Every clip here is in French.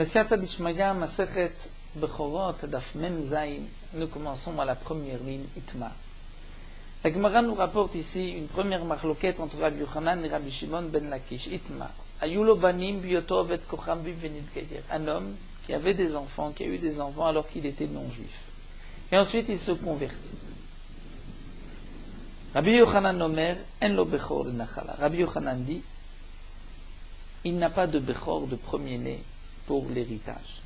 Mesiata Dishmaya Masechet Bechorot Daf Mem Zayin. Nous commençons à la première ligne Itma. La Gemara nous rapporte ici une première marloquette entre Rabbi Yochanan et Rabbi Shimon ben Lakish. Itma. Ayulo banim bioto vet kocham venit gayer. Un homme qui avait des enfants, qui a eu des enfants alors qu'il était non-juif. Et ensuite il se convertit. Rabbi Yochanan Omer en lo bechor nachala. Rabbi Yochanan dit il n'a pas de bechor, de premier-né pour l'héritage.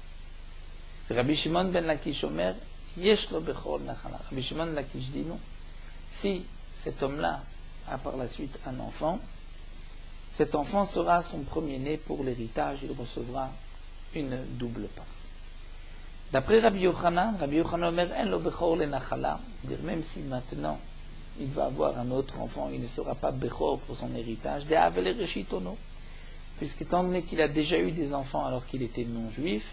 Rabbi Shimon ben Lakish Omer yesh lo bechor nachala. Rabbi Shimon ben Lakish dit non. Si cet homme-là a par la suite un enfant, cet enfant sera son premier-né pour l'héritage, il recevra une double part. D'après Rabbi Yochanan Omer en lo bechor le nachala, dire même si maintenant il va avoir un autre enfant, il ne sera pas bechor pour son héritage, de avele reshitono, puisqu'étant donné qu'il a déjà eu des enfants alors qu'il était non-juif,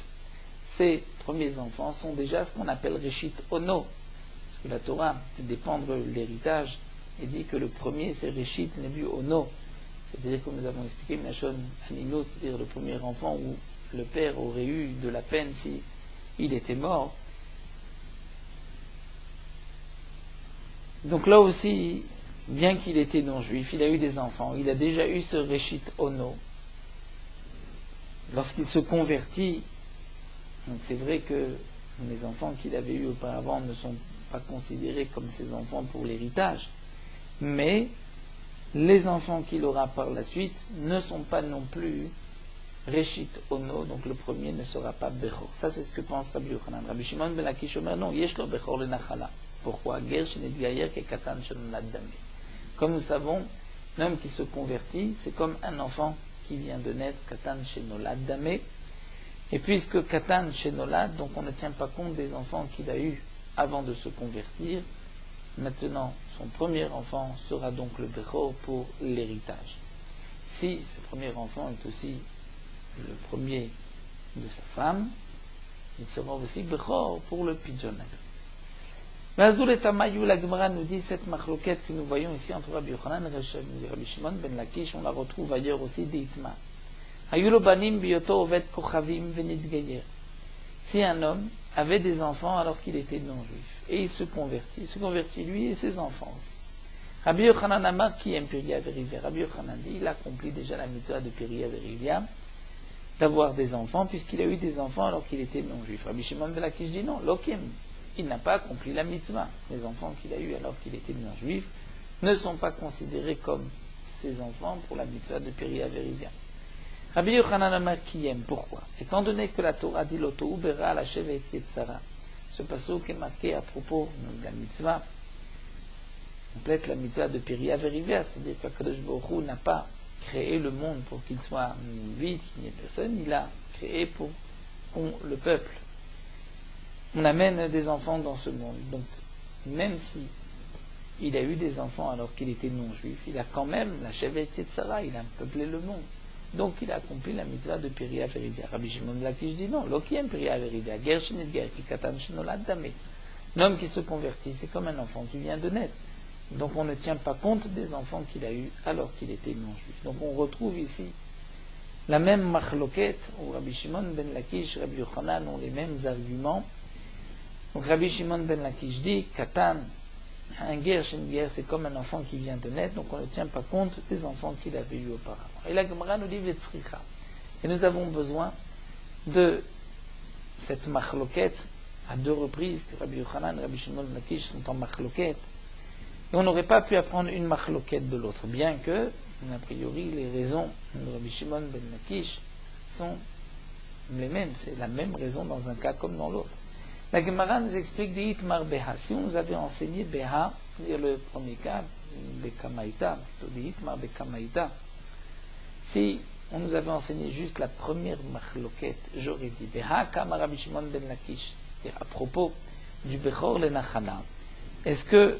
ses premiers enfants sont déjà ce qu'on appelle reshit ono, parce que la Torah fait dépendre l'héritage et dit que le premier c'est reshit nebu ono, c'est-à-dire comme nous avons expliqué Nashon Aninot, c'est-à-dire le premier enfant où le père aurait eu de la peine si il était mort. Donc là aussi, bien qu'il était non-juif, il a eu des enfants, il a déjà eu ce reshit ono. Lorsqu'il se convertit, donc c'est vrai que les enfants qu'il avait eus auparavant ne sont pas considérés comme ses enfants pour l'héritage, mais les enfants qu'il aura par la suite ne sont pas non plus reshit ono, donc le premier ne sera pas bechor. Ça c'est ce que pense Rabbi Yochanan. Rabbi Shimon ben Lakish Omer non, yesh lo bechor le nachala. Pourquoi? Comme nous savons, l'homme qui se convertit, c'est comme un enfant qui vient de naître, katan shenolad damé. Et puisque katan shenolad, donc on ne tient pas compte des enfants qu'il a eus avant de se convertir, maintenant son premier enfant sera donc le bechor pour l'héritage. Si ce premier enfant est aussi le premier de sa femme, il sera aussi bechor pour le pidjonel. Mais Azul et Tamayou, la Gemara nous dit cette marloquette que nous voyons ici entre Rabbi Yochanan et Rabbi Shimon ben Lakish, on la retrouve ailleurs aussi d'Itma. Ayulo banim bioto ovet kochavim venit gayer. Si un homme avait des enfants alors qu'il était non-juif et il se convertit lui et ses enfants aussi. Rabbi Yochanan Amar qui aime Piria Verivia. Rabbi Yochanan dit il accomplit déjà la mitzvah de Piria Verivia d'avoir des enfants puisqu'il a eu des enfants alors qu'il était non-juif. Rabbi Shimon ben Lakish dit non, lokim. Il n'a pas accompli la mitzvah. Les enfants qu'il a eus alors qu'il était non-juif ne sont pas considérés comme ses enfants pour la mitzvah de Piria Verivia. Rabbi Yochanan Amar Kiyem, pourquoi? Étant donné que la Torah dit Loto Ubera la Shevet Yetzara, ce pasuk est marqué à propos de la mitzvah, complète la mitzvah de Piria Verivia, c'est-à-dire qu'Akadosh Baruch Hu n'a pas créé le monde pour qu'il soit vide, qu'il n'y ait personne, il a créé pour le peuple. On amène des enfants dans ce monde. Donc, même si il a eu des enfants alors qu'il était non-juif, il a quand même la Shevet Yetzara, il a peuplé le monde. Donc, il a accompli la mitzvah de Piria Verivia. Rabbi Shimon ben Lakish dit non, Lokiem Piria Verivia, Ger Shenit Ger, Kikatan Shenolad Damé. L'homme qui se convertit, c'est comme un enfant qui vient de naître. Donc, on ne tient pas compte des enfants qu'il a eus alors qu'il était non-juif. Donc, on retrouve ici la même marloquette où Rabbi Shimon ben Lakish, Rabbi Yochanan ont les mêmes arguments. Donc Rabbi Shimon ben Lakish dit, Katan, un guerre chez une guerre, c'est comme un enfant qui vient de naître, donc on ne tient pas compte des enfants qu'il avait eus auparavant. Et la Gemara nous dit Vetzricha. Et nous avons besoin de cette marloquette à deux reprises, que Rabbi Yochanan et Rabbi Shimon ben Lakish sont en marloquette. Et on n'aurait pas pu apprendre une marloquette de l'autre, bien que, a priori, les raisons de Rabbi Shimon ben Lakish sont les mêmes. C'est la même raison dans un cas comme dans l'autre. La Gemara nous explique des Itmar Beha. Si on nous avait enseigné Beha, c'est-à-dire le premier cas, Bekamaïta, plutôt des Itmar Bekamaïta, si on nous avait enseigné juste la première marloquette, j'aurais dit Beha, Kama Rabbi Shimon ben Lakish, c'est-à-dire à propos du Bechor le Nachala. Est-ce que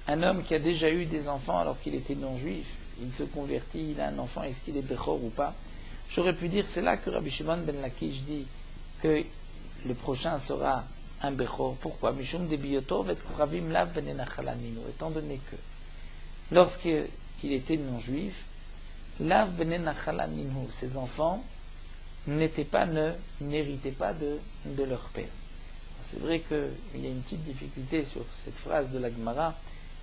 un homme qui a déjà eu des enfants alors qu'il était non-juif, il se convertit, il a un enfant, est-ce qu'il est Bechor ou pas? J'aurais pu dire, c'est là que Rabbi Shimon ben Lakish dit que le prochain sera un bechor. Pourquoi? Mishum de bioto vet kuravim lav bene nachalaninu. Étant donné que lorsqu'il était non-juif, lav bene nachalaninu, ses enfants n'héritaient pas de leur père. C'est vrai qu'il y a une petite difficulté sur cette phrase de la Gemara,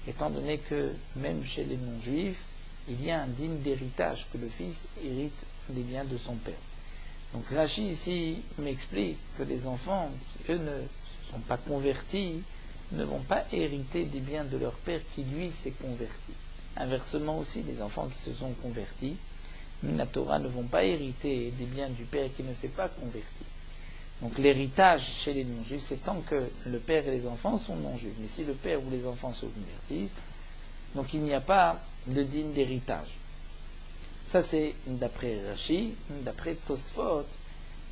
étant donné que même chez les non-juifs, il y a un digne d'héritage, que le fils hérite des biens de son père. Donc Rashi ici m'explique que les enfants qui eux ne sont pas convertis ne vont pas hériter des biens de leur père qui lui s'est converti. Inversement aussi, les enfants qui se sont convertis, la Torah, ne vont pas hériter des biens du père qui ne s'est pas converti. Donc l'héritage chez les non-juifs, c'est tant que le père et les enfants sont non-juifs. Mais si le père ou les enfants se convertissent, donc il n'y a pas de digne d'héritage. Ça c'est d'après Rashi, d'après Tosfot.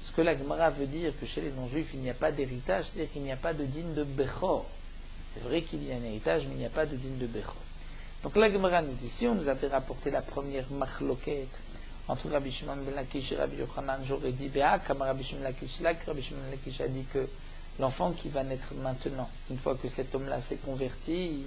Ce que la Gemara veut dire que chez les non-juifs il n'y a pas d'héritage, c'est-à-dire qu'il n'y a pas de digne de Bechor. C'est vrai qu'il y a un héritage, mais il n'y a pas de digne de Bechor. Donc la Gemara nous dit, si on nous avait rapporté la première machloket entre Rabbi Shimon ben Lakish et Rabbi Yochanan, j'aurais dit Béa, comme Rabbi Shimon ben Lakish, là que Rabbi Shimon ben Lakish a dit que l'enfant qui va naître maintenant, une fois que cet homme-là s'est converti,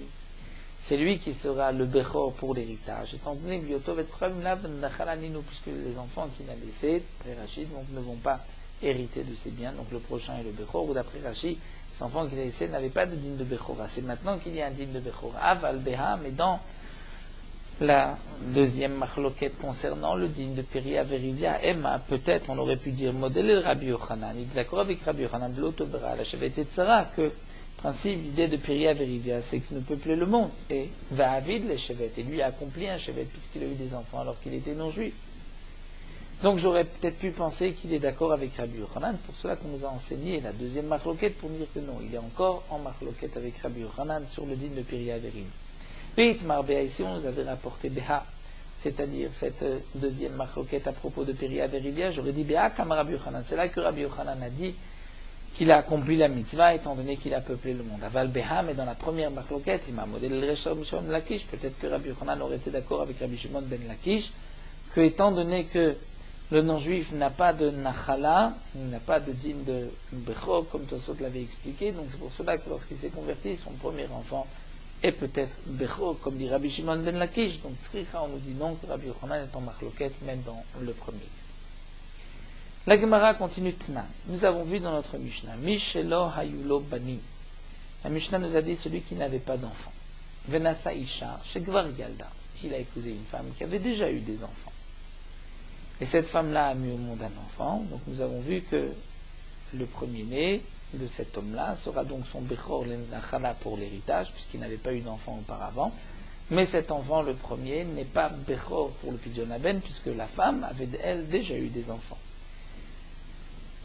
c'est lui qui sera le Bechor pour l'héritage. Étant donné puisque les enfants qu'il a laissés, d'après Rachid, donc ne vont pas hériter de ses biens, donc le prochain est le Bechor, ou d'après Rachid, les enfants qu'il a laissés n'avaient pas de digne de Bechora. C'est maintenant qu'il y a un digne de Bechora. Aval Beha, mais dans la deuxième machloquette concernant le digne de Péria Verivia, Emma, peut-être on aurait pu dire modèle le Rabbi Yochanan. Il est d'accord avec Rabbi Yochanan de l'Autobera, la Chevet et Tzara, que principe, l'idée de Péria Verivia, c'est qu'il ne peupler le monde. Et va avid les Chevet, et lui a accompli un Chevet puisqu'il a eu des enfants alors qu'il était non-juif. Donc j'aurais peut-être pu penser qu'il est d'accord avec Rabbi Yochanan, c'est pour cela qu'on nous a enseigné la deuxième machloquette pour dire que non, il est encore en machloquette avec Rabbi Yochanan sur le digne de Péria Verivia. Beitmar Béa, ici on nous avait rapporté Béha, c'est-à-dire cette deuxième machloquette à propos de Péria Verivia, j'aurais dit Béha comme Rabbi Yochanan. C'est là que Rabbi Yochanan a dit qu'il a accompli la mitzvah étant donné qu'il a peuplé le monde. Aval Béha, mais dans la première machloquette, il m'a modèle le Rabbi Shimon ben Lakish, peut-être que Rabbi Yochanan aurait été d'accord avec Rabbi Shimon ben Lakish, que étant donné que le non-juif n'a pas de nachala, il n'a pas de digne de Bechor, comme Tosfot l'avait expliqué, donc c'est pour cela que lorsqu'il s'est converti, son premier enfant est peut-être Bechor, comme dit Rabbi Shimon ben Lakish. Donc Tzricha, on nous dit non que Rabbi Yochanan est en machloket, même dans le premier. La Gemara continue Tna. Nous avons vu dans notre Mishnah, Mishelo hayulo banim. La Mishnah nous a dit celui qui n'avait pas d'enfant. Venasa isha shekvar yalda. Il a épousé une femme qui avait déjà eu des enfants. Et cette femme-là a mis au monde un enfant. Donc nous avons vu que le premier-né de cet homme-là sera donc son Bechor l'Nachala pour l'héritage, puisqu'il n'avait pas eu d'enfant auparavant. Mais cet enfant, le premier, n'est pas Bechor pour le Pidyon Haben, puisque la femme avait, elle, déjà eu des enfants.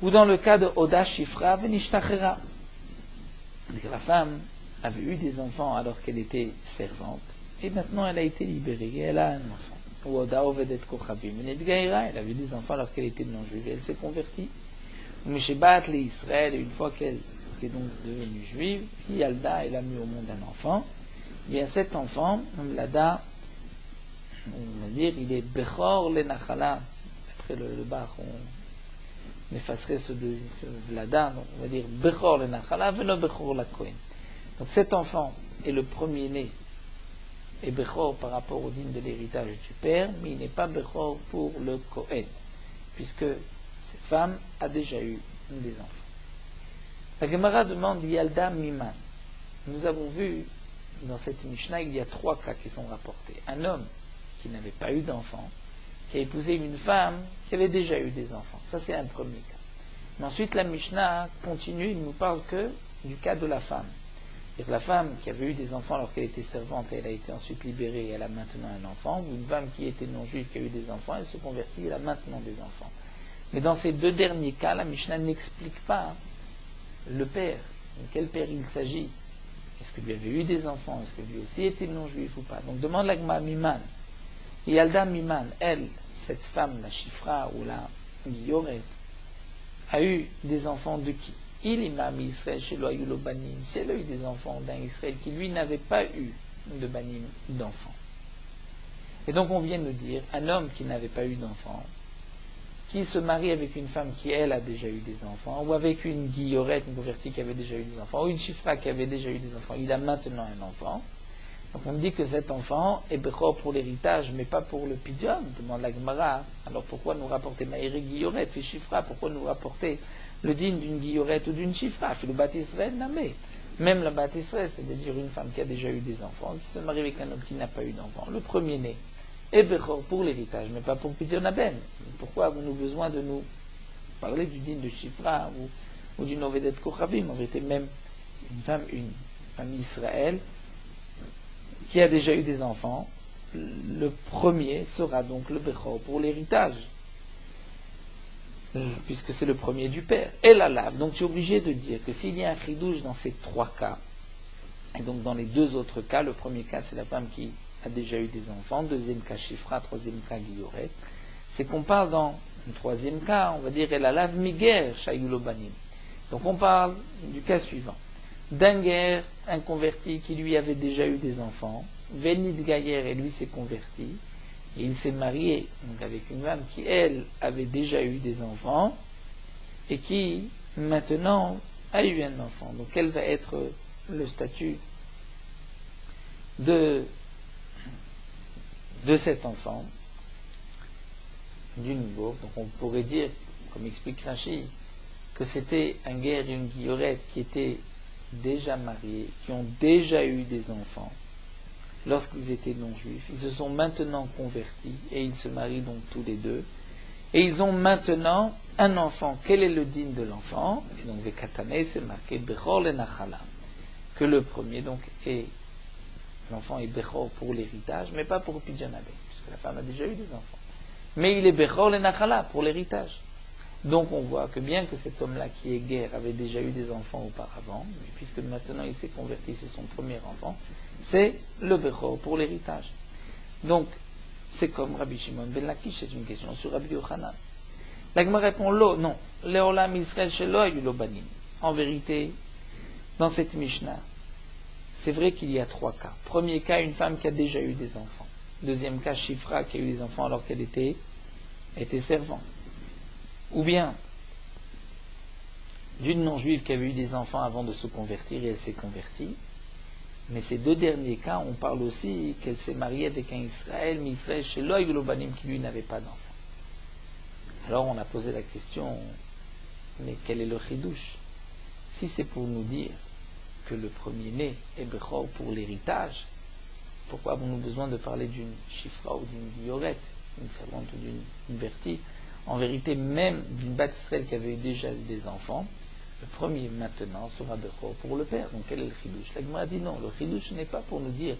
Ou dans le cas de Oda Shifra Venishtachera. La femme avait eu des enfants alors qu'elle était servante, et maintenant elle a été libérée, et elle a un enfant. Ou Oda Ovedet Kochavim Venitgaira, elle avait des enfants alors qu'elle était non-juive, et elle s'est convertie. Mishébat les Israël, et une fois qu'elle est donc devenue juive, Yalda, elle a mis au monde un enfant. Bien cet enfant, Lada, on va dire, il est Bechor le Nachala. Après le bar, on effacerait ce Lada, donc on va dire Bechor le Nachala, velo Bechor la Kohen. Donc cet enfant est le premier-né, et Bechor par rapport au digne de l'héritage du père, mais il n'est pas Bechor pour le Kohen, puisque cette femme a déjà eu des enfants. La Gemara demande Yalda Miman. Nous avons vu dans cette Mishnah, il y a 3 cas qui sont rapportés. Un homme qui n'avait pas eu d'enfant, qui a épousé une femme qui avait déjà eu des enfants. Ça, c'est un premier cas. Mais ensuite, la Mishnah continue, il ne nous parle que du cas de la femme. C'est-à-dire la femme qui avait eu des enfants alors qu'elle était servante et elle a été ensuite libérée et elle a maintenant un enfant, ou une femme qui était non-juive qui a eu des enfants, elle se convertit et elle a maintenant des enfants. Mais dans ces 2 derniers cas, la Mishnah n'explique pas le père. De quel père il s'agit? Est-ce que lui avait eu des enfants? Est-ce que lui aussi était non-juif ou pas? Donc demande la Gemara Miman. Yalda Miman, elle, cette femme, la Shifra ou la Giyoret, a eu des enfants de qui? Il imam Israël chez Loayulo Banim. Si elle a eu des enfants d'un Israël qui lui n'avait pas eu de Banim, d'enfants. Et donc on vient nous dire, un homme qui n'avait pas eu d'enfants, qui se marie avec une femme qui, elle, a déjà eu des enfants, ou avec une guillerette, une convertie qui avait déjà eu des enfants, ou une chifra qui avait déjà eu des enfants, il a maintenant un enfant. Donc on dit que cet enfant est Bechor pour l'héritage, mais pas pour le Pidyon, demande la Gemara. Alors pourquoi nous rapporter Maïri Guilloret, fait Chifra, pourquoi nous rapporter le digne d'une Guilloret ou d'une Chifra, fait le Bat Israël Namé. Même la Bat Israël, c'est-à-dire une femme qui a déjà eu des enfants, qui se marie avec un homme qui n'a pas eu d'enfant. Le premier-né est Bechor pour l'héritage, mais pas pour Pidyon Aben. Pourquoi avons-nous besoin de nous parler du digne de Chifra ou d'une Ovedet Kochavim? En vérité, même une femme Israël, qui a déjà eu des enfants, le premier sera donc le Bechor pour l'héritage, puisque c'est le premier du père. Et la lave. Donc je suis obligé de dire que s'il y a un chidouche dans ces trois cas, et donc dans les deux autres cas, le premier cas c'est la femme qui a déjà eu des enfants, deuxième cas Chifra, troisième cas Guilloret, c'est qu'on parle dans le troisième cas, on va dire, et la lave Miger, Shayulobanim. Donc on parle du cas suivant. D'un guerre, un converti qui lui avait déjà eu des enfants, Venid Gaïer, et lui s'est converti, et il s'est marié donc avec une femme qui, elle, avait déjà eu des enfants, et qui, maintenant, a eu un enfant. Donc quel va être le statut de cet enfant, du nouveau? Donc on pourrait dire, comme explique Rashi, que c'était un guerre et une guillorette qui étaient déjà mariés, qui ont déjà eu des enfants lorsqu'ils étaient non-juifs. Ils se sont maintenant convertis et ils se marient donc tous les deux. Et ils ont maintenant un enfant. Quel est le digne de l'enfant? Et donc, Vekatane, c'est marqué Bechor le Nachala. Que le premier, donc, est l'enfant est Bechor pour l'héritage, mais pas pour Pidyon Aben, puisque la femme a déjà eu des enfants. Mais il est Bechor le Nachala pour l'héritage. Donc on voit que bien que cet homme-là qui est guerre avait déjà eu des enfants auparavant, mais puisque maintenant il s'est converti, c'est son premier enfant, c'est le Bechor pour l'héritage. Donc c'est comme Rabbi Shimon ben Lakish, c'est une question sur Rabbi Yochanan. La Gemara répond non, Leolam Israël shelo ayu lo banim. En vérité, dans cette Mishnah, c'est vrai qu'il y a trois cas. Premier cas, une femme qui a déjà eu des enfants. Deuxième cas, Shifra qui a eu des enfants alors qu'elle était servante. Ou bien d'une non-juive qui avait eu des enfants avant de se convertir et elle s'est convertie. Mais ces deux derniers cas, on parle aussi qu'elle s'est mariée avec un Israël, mais Israël chez l'Oïg Lobanim qui lui n'avait pas d'enfant. Alors on a posé la question, mais quel est le chidouche? Si c'est pour nous dire que le premier-né est Bechor pour l'héritage, pourquoi avons-nous besoin de parler d'une Chifra ou d'une Guilloret, d'une servante ou d'une convertie? En vérité, même d'une Bat Israël qui avait déjà eu des enfants, le premier maintenant sera Bechor pour le père. Donc quel est le chidouche? La Gemara dit non, le chidouche n'est pas pour nous dire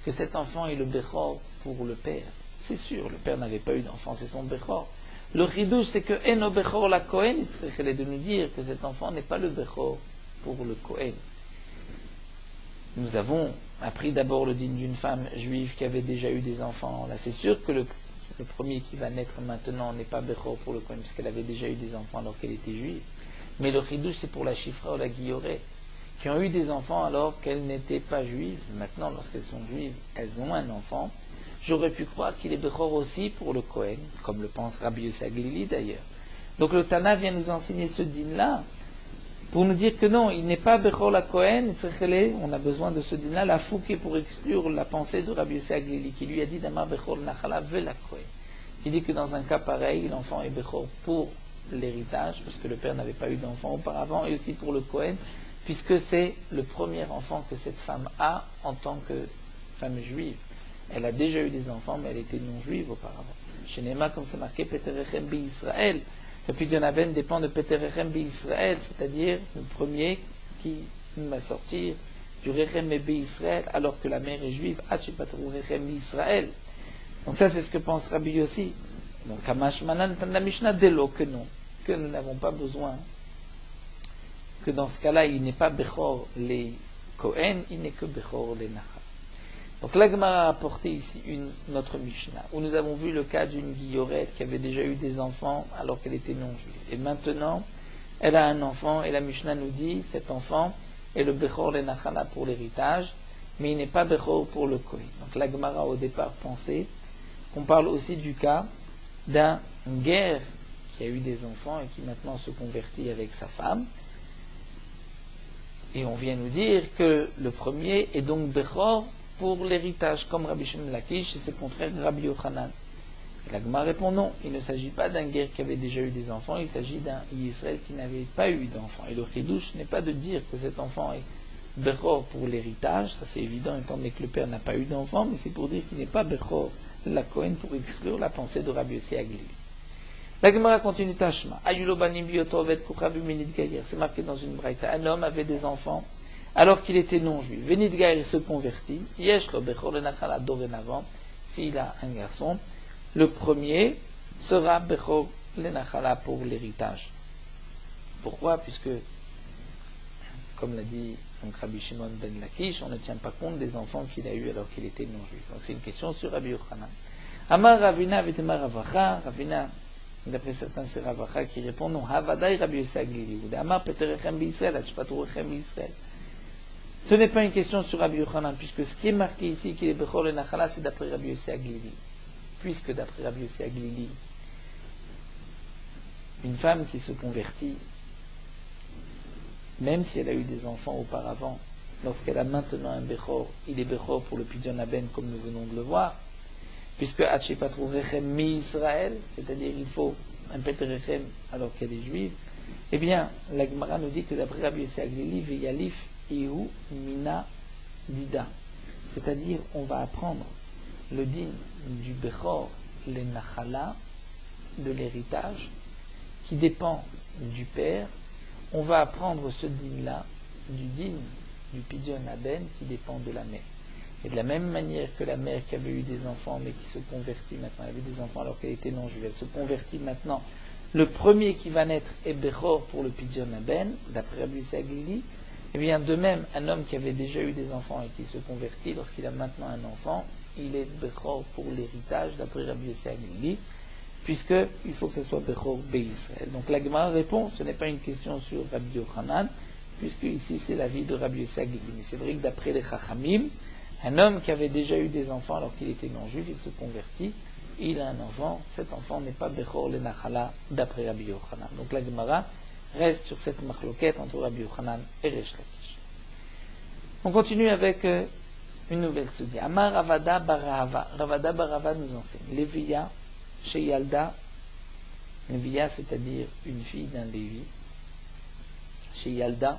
que cet enfant est le Bechor pour le père. C'est sûr, le père n'avait pas eu d'enfant, c'est son Bechor. Le chidouche, c'est que Eno Bechor la Kohen, c'est de nous dire que cet enfant n'est pas le Bechor pour le Kohen. Nous avons appris d'abord le digne d'une femme juive qui avait déjà eu des enfants. Là, c'est sûr que le premier qui va naître maintenant n'est pas Bechor pour le Kohen, puisqu'elle avait déjà eu des enfants alors qu'elle était juive. Mais le chidouche, c'est pour la Chifra ou la Guilloret, qui ont eu des enfants alors qu'elles n'étaient pas juives. Maintenant, lorsqu'elles sont juives, elles ont un enfant. J'aurais pu croire qu'il est Bechor aussi pour le Kohen, comme le pense Rabbi Yossi Aglili d'ailleurs. Donc le Tana vient nous enseigner ce din-là, pour nous dire que non, il n'est pas Bechor la Kohen, on a besoin de ce din-là, la fouquet pour exclure la pensée de Rabbi Yossi Aglili, qui lui a dit Damar Bechor Nachala ve la Kohen. Qui dit que dans un cas pareil, l'enfant est Bechor pour l'héritage, parce que le père n'avait pas eu d'enfant auparavant, et aussi pour le Kohen, puisque c'est le premier enfant que cette femme a en tant que femme juive. Elle a déjà eu des enfants, mais elle était non-juive auparavant. Chez Nema, comme c'est marqué, Peterechem bi Israël. Le Pidyon Aben dépend de Peterechem bi Israël, c'est-à-dire le premier qui va sortir du Rechem bi Israël, alors que la mère est juive, Hachi Patrou Rechem bi Israël. Donc ça, c'est ce que pense Rabbi Yossi. Donc, Kamash Manan Tanda Mishnah Delo, que non, que nous n'avons pas besoin, que dans ce cas-là, il n'est pas Bechor les Kohen, il n'est que Bechor les Nachal. Donc, la Gemara a apporté ici notre Mishnah, où nous avons vu le cas d'une Guillorette qui avait déjà eu des enfants alors qu'elle était non-juive. Et maintenant, elle a un enfant, et la Mishnah nous dit, cet enfant est le Bechor les Nachala pour l'héritage, mais il n'est pas Bechor pour le Kohen. Donc, la Gemara au départ pensait qu'on parle aussi du cas d'un guerre qui a eu des enfants et qui maintenant se convertit avec sa femme. Et on vient nous dire que le premier est donc Bechor pour l'héritage, comme Rabbi Shimon Lakish et ses contraires Rabbi Yochanan. Et la Gemara répond non, il ne s'agit pas d'un guerre qui avait déjà eu des enfants, il s'agit d'un Israël qui n'avait pas eu d'enfants. Et le chidouche n'est pas de dire que cet enfant est Bechor pour l'héritage, ça c'est évident étant donné que le père n'a pas eu d'enfant, mais c'est pour dire qu'il n'est pas Bechor la Kohen pour exclure la pensée de Rabbi Yossi Aglili. La Gemara continue Tashma. C'est marqué dans une braïta. Un homme avait des enfants alors qu'il était non-juif. Venid Gaïr, il se convertit. Yesh lo Bechor le Nachala dorénavant. S'il a un garçon, le premier sera Bechor le Nachala pour l'héritage. Pourquoi? Puisque, comme l'a dit donc Rabbi Shimon ben Lakish, on ne tient pas compte des enfants qu'il a eus alors qu'il était non-juif. Donc c'est une question sur Rabbi Yochanan. Amar Ravina Vetema Ravacha. Ravina, d'après certains, c'est Ravacha qui répond non. Havadai Rabbi Yossi Aglili. Amar Peterechem B'Israël, Achpaturechem B'Israël. Ce n'est pas une question sur Rabbi Yochanan, puisque ce qui est marqué ici, qu'il est Bechor le Nachala, c'est d'après Rabbi Yossi Aglili. Puisque d'après Rabbi Yossi Aglili, une femme qui se convertit, même si elle a eu des enfants auparavant, lorsqu'elle a maintenant un Bechor, il est Bechor pour le Pidyon Aben, comme nous venons de le voir, puisque Hatshepatrourechem mi-Israël, c'est-à-dire il faut un Peterechem alors qu'elle est juive, eh bien, la Gemara nous dit que d'après Rabbi Yossi Aglili, Veyalif Ihu Mina Dida, c'est-à-dire on va apprendre le din du Bechor, le Nachala, de l'héritage, qui dépend du père. On va apprendre ce din-là du din du Pidyon Aben qui dépend de la mère. Et de la même manière que la mère qui avait eu des enfants mais qui se convertit maintenant, elle avait des enfants alors qu'elle était non-juive, elle se convertit maintenant, le premier qui va naître est Bechor pour le Pidyon Aben, d'après Rabbi Yossi Aglili. Et bien de même, un homme qui avait déjà eu des enfants et qui se convertit, lorsqu'il a maintenant un enfant, il est Bechor pour l'héritage, d'après Rabbi Yossi Aglili, puisqu'il faut que ce soit Bechor Israël. Donc la Gemara répond, ce n'est pas une question sur Rabbi Yochanan, puisque ici c'est l'avis de Rabbi Yossi Aglili. Mais c'est vrai que d'après les Chachamim, un homme qui avait déjà eu des enfants alors qu'il était non-juif, il se convertit, il a un enfant, cet enfant n'est pas Bechor le Nachala d'après Rabbi Yochanan. Donc la Gemara reste sur cette marloquette entre Rabbi Yochanan et Resh Lakish. On continue avec une nouvelle soudi. Amar Ravada Barahava. Ravada Barahava nous enseigne. Léviya chez Yalda. Léviya, c'est-à-dire une fille d'un Lévi. Chez Yalda,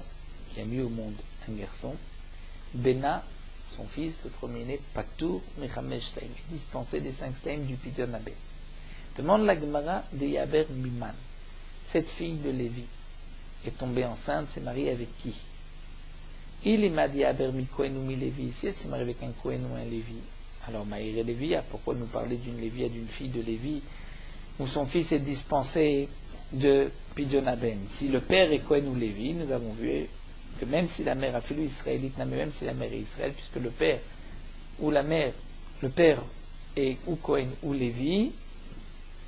qui a mis au monde un garçon. Bena, son fils, le premier-né, Patur Mechamesh Staim, dispensé des 5 Staim du Pidyon Aben. Demande la Gemara de Yaber Miman. Cette fille de Lévi est tombée enceinte, s'est mariée avec qui? Il m'a dit Yaber mi Kohen ou mi Lévi. Ici, elle s'est mariée avec un Kohen ou un Lévi. Alors, Maïr Lévi, pourquoi nous parler d'une Lévi, d'une fille de Lévi, où son fils est dispensé de Pidyon Aben? Si le père est Kohen ou Lévi, nous avons vu que même si la mère a fait israélite, mais même si la mère est Israël, puisque le père ou la mère, le père est ou Kohen ou Lévi,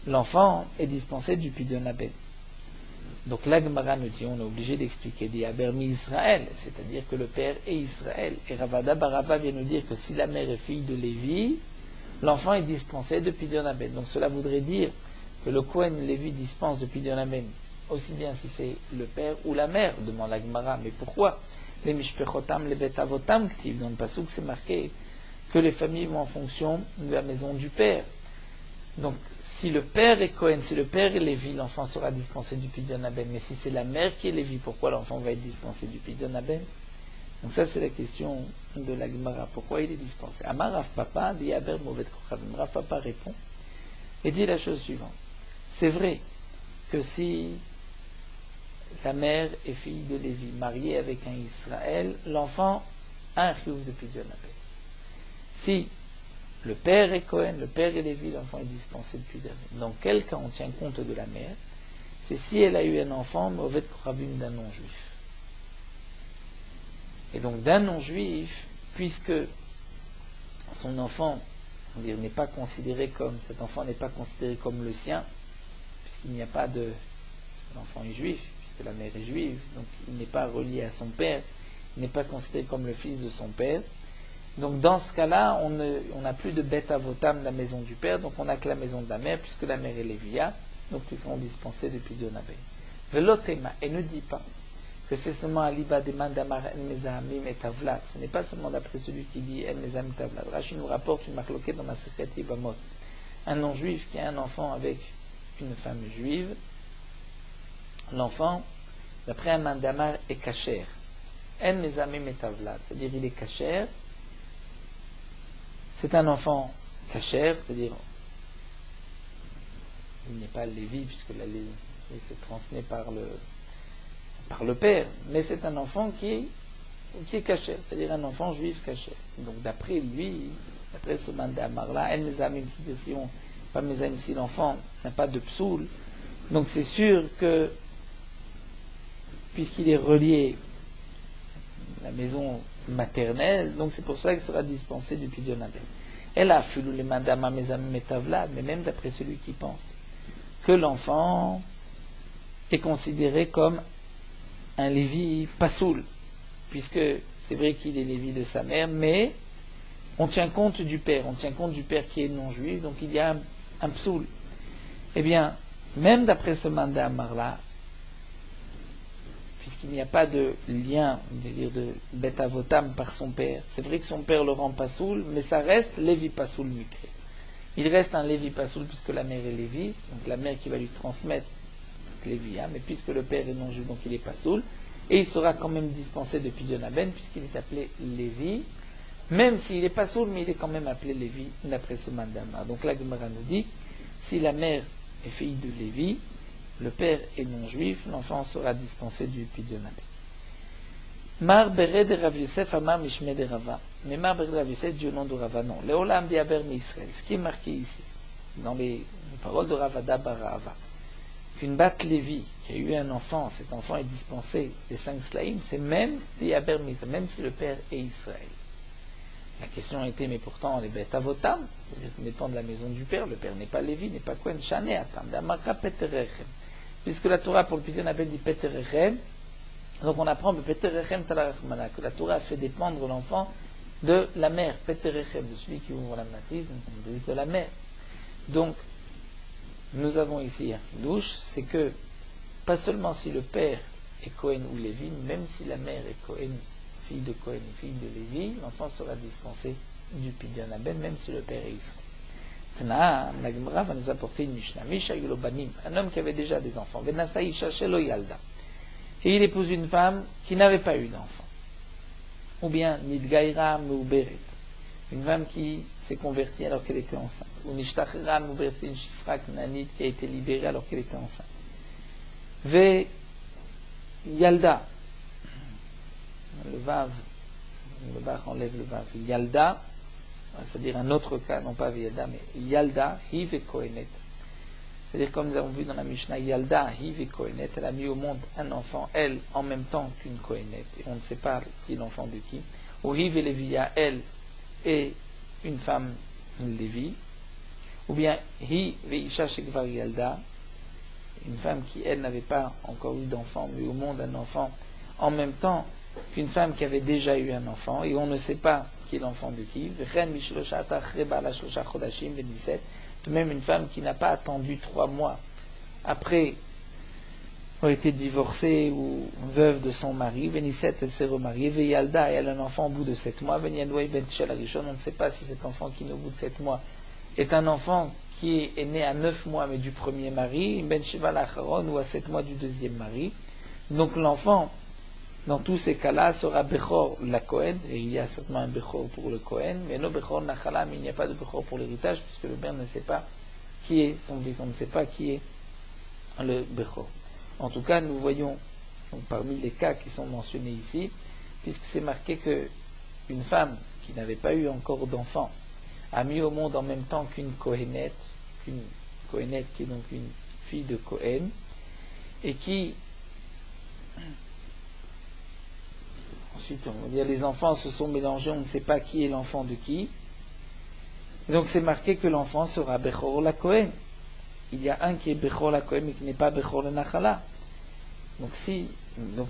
l'enfant est dispensé du Pidyon Aben. Donc la Gemara nous dit, on est obligé d'expliquer dit Abermi Israël, c'est-à-dire que le père est Israël. Et Ravada Barava vient nous dire que si la mère est fille de Lévi, l'enfant est dispensé de Pidyon Aben. Donc cela voudrait dire que le Kohen Lévi dispense de Pidyon Aben, aussi bien si c'est le père ou la mère, demande la Gemara. Mais pourquoi? Les Mishpechotam, les Betavotam, dans le Passouk, c'est marqué que les familles vont en fonction de la maison du père. Donc, si le père est Kohen, si le père est Lévi, l'enfant sera dispensé du Pidyon Aben. Mais si c'est la mère qui est Lévi, pourquoi l'enfant va être dispensé du Pidyon Aben? Donc ça, c'est la question de la Gemara. Pourquoi il est dispensé? Amar Rav Papa, dit Aber Movet Kochavim. Rav Papa répond et dit la chose suivante. C'est vrai que si la mère est fille de Lévi, mariée avec un Israël, l'enfant a un chiyuv de Pidyon Aben. Si le père est Kohen, le père est Lévi, l'enfant est dispensé de Pidyon Aben. Dans quel cas on tient compte de la mère? C'est si elle a eu un enfant, Movet Kochavim, d'un non-juif. Et donc d'un non-juif, puisque son enfant, on va dire, n'est pas considéré comme, cet enfant n'est pas considéré comme le sien, puisqu'il n'y a pas de, l'enfant est juif, puisque la mère est juive, donc il n'est pas relié à son père, il n'est pas considéré comme le fils de son père. Donc dans ce cas-là, on n'a plus de bête avotam de la maison du père, donc on n'a que la maison de la mère, puisque la mère est Lévia, donc ils seront dispensés de Pidyon Aben. Velotema, et ne dit pas que c'est seulement Aliba Deman Damar En Mezahamim et Tavlat. Ce n'est pas seulement d'après celui qui dit En Mezahamim et Tavlat. Rashi nous rapporte une marloquette dans Masechet Yevamot. Un non-juif qui a un enfant avec une femme juive, l'enfant, d'après un mandamar, est kasher. En Mezahamim et Tavlat. C'est-à-dire il est kasher. C'est un enfant kasher, c'est-à-dire il n'est pas Lévi, puisque la Lévi se transmet par le père, mais c'est un enfant qui est caché, c'est-à-dire un enfant juif caché. Donc d'après lui, d'après ce mandamar-là, en Mezahamim, si l'enfant n'a pas de psoul, donc c'est sûr que, puisqu'il est relié à la maison maternelle, donc c'est pour cela qu'il sera dispensé du pidyon abel. Elle a fait les mandamar Mezahamim et Tavlad, mais même d'après celui qui pense que l'enfant est considéré comme un Lévi pasoul, puisque c'est vrai qu'il est Lévi de sa mère, mais on tient compte du père qui est non-juif, donc il y a un psoul. Eh bien, même d'après ce mandamar-là, puisqu'il n'y a pas de lien, de bet avotam par son père, c'est vrai que son père le rend pasoul, mais ça reste Lévi pasoul mukré. Il reste un Lévi pasoul puisque la mère est Lévi, donc la mère qui va lui transmettre Lévi, mais puisque le père est non-juif, donc il est pasoul, et il sera quand même dispensé de pidyon aben puisqu'il est appelé Lévi, même s'il est pasoul, mais il est quand même appelé Lévi d'après ce mandamar. Donc la Gemara nous dit, si la mère est fille de Lévi, le père est non-juif, l'enfant sera dispensé du pidyon aben. Mar Bered de Rav Yosef Amar Mishme de Rava. Mais Mar Bered de Rav Yosef dit au nom de Rava, non. Leolam Diaber Israël. Ce qui est marqué ici, dans les paroles de Ravada Bar Rava, qu'une bat Lévi qui a eu un enfant, cet enfant est dispensé des 5 slaïm, c'est même Diaber Israël, même si le père est Israël. La question était, mais pourtant, les bêtes avotam, c'est-à-dire qu'on dépend de la maison du père, le père n'est pas Lévi, n'est pas Kohen, Shane Atam, Damaka Peterechem. Puisque la Torah pour le pidyon appelle dit Peterechem, donc on apprend que la Torah fait dépendre l'enfant de la mère, Peterechem, de celui qui ouvre la matrice, on brise de la mère. Donc, nous avons ici un douche, c'est que, pas seulement si le père est Cohen ou Lévi, même si la mère est Cohen, fille de Cohen, fille de Lévi, l'enfant sera dispensé du pidyon aben, même si le père est Israël. Tana, la Gemara va nous apporter une Mishnah. Misha Yulobanim, un homme qui avait déjà des enfants. Venasa Isha Shelo Yalda. Et il épouse une femme qui n'avait pas eu d'enfant. Ou bien Nidgaira Meuberet, une femme qui s'est convertie alors qu'elle était enceinte. Ou Nishtachera Meuberet, une Shifra Knanit qui a été libérée alors qu'elle était enceinte. Ve Yalda, le Vav, le Bach enlève le Vav. Yalda, c'est-à-dire un autre cas, non pas Yalda, mais Yalda, Hive Kohenet. C'est-à-dire, comme nous avons vu dans la Mishnah, Yalda, Hive Kohenet, elle a mis au monde un enfant, elle, en même temps qu'une Kohenet. Et on ne sait pas qui est l'enfant de qui. Ou Hive Lévia, elle, et une femme Lévi. Ou bien, Hi Veisha Shekvar Yalda, une femme qui, elle, n'avait pas encore eu d'enfant, mais au monde un enfant, en même temps qu'une femme qui avait déjà eu un enfant, et on ne sait pas qui est l'enfant de qui. De même, une femme qui n'a pas attendu 3 mois après avoir été divorcée ou veuve de son mari, Vénisset, elle s'est remariée, Veyalda, et elle a un enfant au bout de 7 mois, Venyadouai Ben Tchel Arishon, on ne sait pas si cet enfant qui est au bout de 7 mois est un enfant qui est né à 9 mois mais du premier mari, Ben Shival Acharon, ou à 7 mois du deuxième mari. Donc l'enfant, dans tous ces cas-là, sera Bechor la Kohen, et il y a certainement un Bechor pour le Kohen, mais non Bechor Nachalam, il n'y a pas de Bechor pour l'héritage, puisque le père ne sait pas qui est son fils, on ne sait pas qui est le Bechor. En tout cas, nous voyons, donc, parmi les cas qui sont mentionnés ici, puisque c'est marqué que une femme qui n'avait pas eu encore d'enfant a mis au monde en même temps qu'une Kohenet qui est donc une fille de Kohen, et qui ensuite, on va dire, les enfants se sont mélangés, on ne sait pas qui est l'enfant de qui. Et donc c'est marqué que l'enfant sera Bechor la Kohen. Il y a un qui est Bechor la Kohen, mais qui n'est pas Bechor le Nachala. Donc